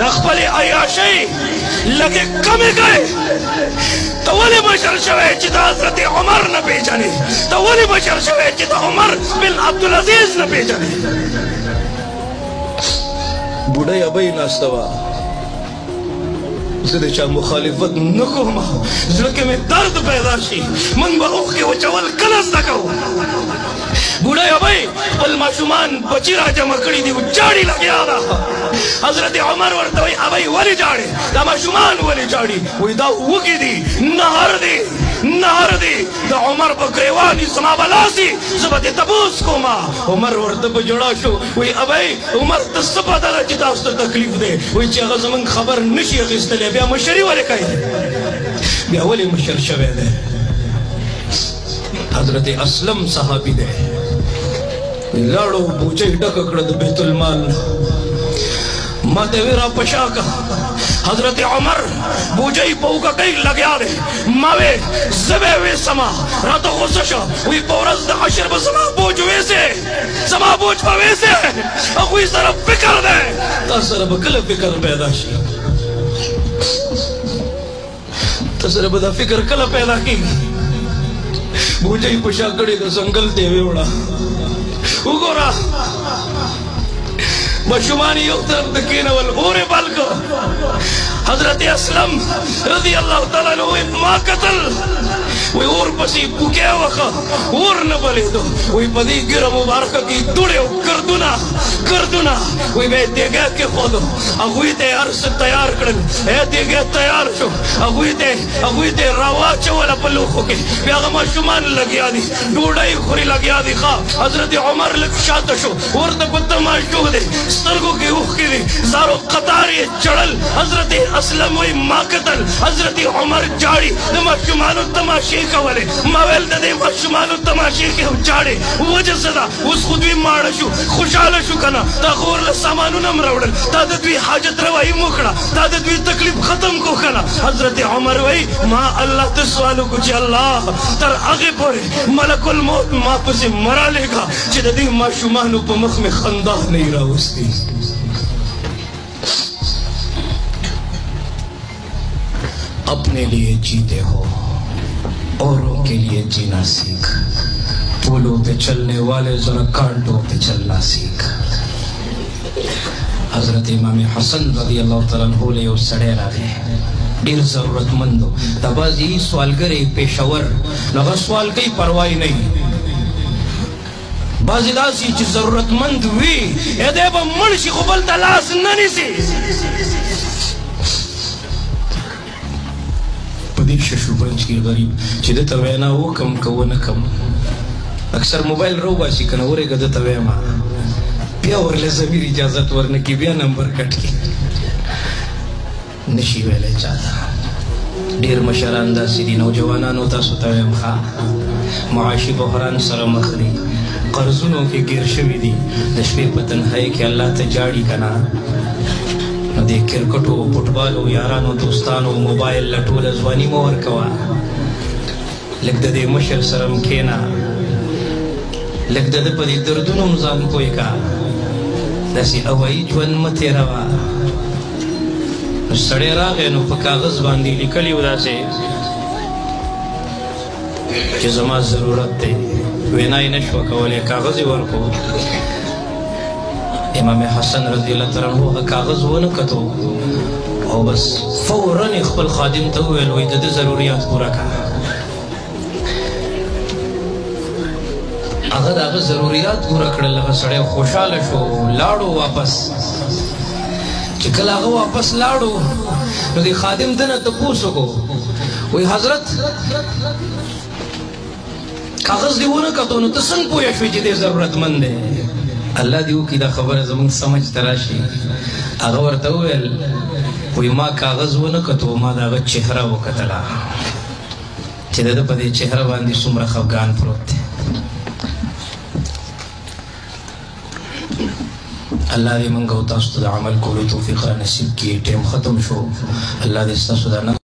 د خپلې عیاشۍ لږې کمې کړې. ته ولې مشر شوی چې د حضرت عمر نه پېژنې؟ ته ولې مشر شوی چې د عمر بن عبدالعزیز نه پېژنې؟ بوډۍ ابۍ ناسته وه، زه د چا مخالفت نه کوم، زړه کې مې درد پیدا شي. موږ به اوښکې وچول کله زده کوو؟ بوډۍ ابۍ خپل ماشومان بچي را جمع کړي دي، جاړې لګیا ده. حضرت عمر ورته وایي ابۍ ولې جاړې؟ دا ماشومان ولې جاړي؟ وایي دا وږي دي، نهر دی نهر دی، د عمر په ګریوان یې زما به لاس یي، زه به دې تپوس کومه. عمر ورته په ژړا شو، وایي ابۍ عمر ته څه پته ده چې تاسو ته تکلیف دی؟ وایي چې هغه زموږ خبر نشي اخیستلی، بیا مشري ولې کوي؟ بیا ولې مشر شوی دی؟ حضرت اسلم صحابي دی، لاړو بوجۍ ډکه کړه د بیت المال نه، ما ته وی را په شا که. حضرت عمر بوجۍ په اوږکۍ لګیا دی، ما وی زه به یې ویسمه، راته غوسه شه. وی په ورځ د عشر به زما بوج ویسې، زما بوج به ویسې، هغوی سره فکر دی. تا سره به کله فکر پیدا شي؟ تا سره به دا فکر کله پیدا کېږي؟ بوجۍ په شا کړې د ځنګل ته یې ویوړه. وګوره ماشومان یو طرف ته کېنول، اور یې بل کړ. حضرت اسلم رضی الله تعالی عنہ ما قتل، وی اور پسې پوکې وخه، اور نه بلېدو. وی په دې ګیره مبارکه کې دوړې او ګردونه وی به یې دیګی کېښودو، هغوی ته یې هر څه تیار کړل. دیګی تیار شو، هغوی ته یې راواچوله په لوښو کې. بیا هغه ماشومان لګیا دي، ډوډۍ خوري لګیا دي. ښه حضرت عمر لږ شاته شو، ورته په تماشو دی، سترګو کې اوښکې دي، زارو قطار یې چړل. حضرت اسلم وی ما قتل، حضرت عمر جاړي، د ماشومانو تماشې کولې. ما ویل د دې ماشومانو تماشې کې جاړې وجه څه ده؟ اوس خو دوی ماړه شو، خوشحاله شو که نه؟ تا خو ورله سامانونه هم راوړل، تا د دوی حاجت روایي مو کړه، تا د دوی تکلیف ختم کو که نه؟ حضرت عمر وی ما الله ته سوال وکړو چې الله تر هغې پورې ملک الموت ما پسې مه رالېږه چې د دې ماشومانو په مخ مې خندا نه یې راوستې. अपने लिए जीते हो, औरों के लिए जीना सीख, पुलों पे चलने वाले जरा कांटों पे चलना सीख. हजरत इमाम हसन रजी अल्लाह ताला अन्हु ले यौ सड़े रागे, ډېر ضرورتمند دا باز یې سوال کرے پیشور هغه سوال کوي پروايي نه بعضې داسې چې ضرورتمند وي دی به مړ شي خو بل ته لاس نه نیسي. په دې ششوبرنج کې غریب چې ده ته وینا وکم که ونه کم اکثر موبایل راوباسي که نه ورېږه ده ته ویمه بیا ورله ضمیر اجازت ورنه کړي بیا نمبر کټ کړي نشي ویلی چاته. ډېر مشران داسې دي نوجوانانو تاسو ته وایم ښه معاشي بحران سره مخ دي قرضونو کې ګیر شوي دي د شپې په تنهایي کې الله ته جاړي که نه نو د کرکټو فټبالو یارانو دوستانو موبایل له ټوله ځواني مه ورکوه. لږ د دې مشر سره هم کښېنه لږ د ده په دې دردونو هم ځان پوه کړه داسې هوایي ژوند مه تېروه. نو سړی راغی نو په کاغذ باندې لیکلي و داسې چې زما ضرورت دی وینا یې نه شوه کولی کاغذ یې ورکړو. امام حسن رضی الله تعالی عنه هغه کاغذ ونه کتو او بس فوراً یې خپل خادم ته وویل وایي د ده ضروریات پوره کړه. هغه د هغه ضروریات پوره کړل هغه سړی خوشحاله شو لاړو واپس. چې کله هغه واپس لاړو نو د خادم ده نه تپوس وکړو وایي حضرت کاغذ دې ونه کتو نو ته څنګه پوه شوې چې دې ضرورتمند دی؟ الله دې وکړي دا خبره زموږ سمجھ ته راشي. هغه ورته وویل وایي ما کاغذ ونه کتو ما د هغه چهره وکتله چې د ده په دې چهره باندې څومره خفګان پروت دی. الله دې موږ او تاسو ته د عمل کولو توفیق را نصیب کړي. ټیم ختم شو. الله دې ستاسو دا